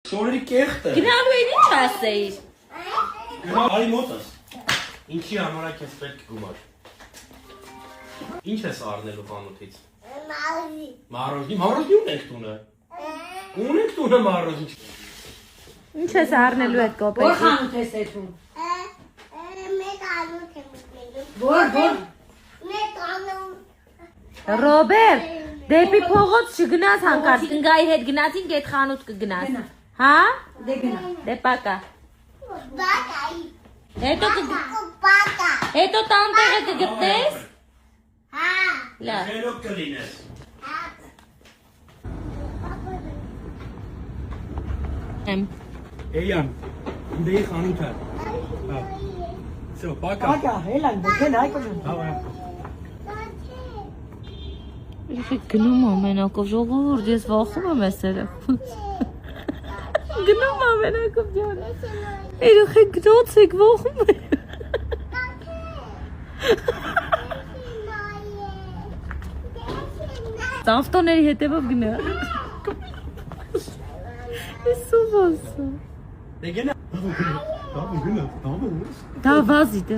Շորերի կեղտը։ Գնալու էր ինչ ասեիր։ Արի մոտս։ Ինչի համար է քեզ պետք գումար։ Ինչ ես առնելու խանութից։ Մարոզնի ունենք տունը։ Ունենք տունը մարոզնի։ Ինչ ես առնելու այդ կոպեկը։ Որ խանութ ես էթում։ Մեկ անուտ եմ մտնելու։ Որ Մեկ անուտ։ Ռոբերտ, դեպի փողոց չգնաս հանկարծ, կնգայի հետ գնացինք այդ խանութ կգնաս։ Հա? դե գնա։ Դե պակա։ Բակայի։ Հետո Բակա։ հետո տանտեղը կգտնես։ Հա։ Լավ։ Խելոք կլինես։ Եմ։ Էյան, դեի խանութը։ Հա։ Всё, пока։ Ակա, հելան, դեն այկոն։ Հա։ Երեխեք գնում ամենակով ժողովուրդ, ես վախում եմ այս երեխուց։ Գնում ամենակով ջան։ Երեխեք գնացեք վախում եմ։ Ավտոների հետևով գնա։ Ես ով ասա։ Դե գնա։ Դա վազի դա։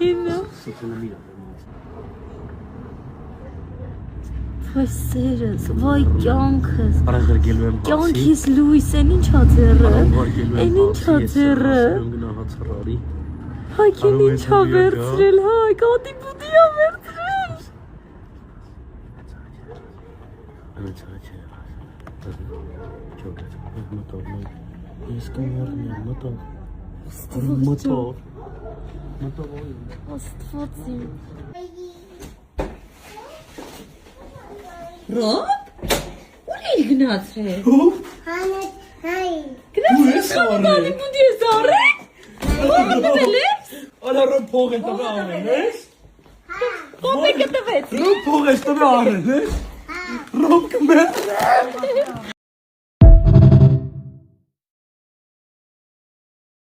Ինո։ Վայ սերս, վայ կյանքս։ Արագ գելու եմ։ Կյանքիս լույս են ինչա ձեռը։ Են ինչա ձեռը։ Գնահացարարի։ Հայքին ինչա վերցրել, հայ, կատի բուդիա վերցրել։ Ես կամարն եմ, մտով։ Աստվածի։ Ռոբ? Ուր էի գնացրել։ Հանեց հայ։ Գնացրել խանութանի բուդի ես առել։ Ո՞ր տվել ես։ Արա փող են տվել արել, ես։ Կոպեկը տվեց։ Փող ես տվել արել, ես։ Ռոբ կմեր։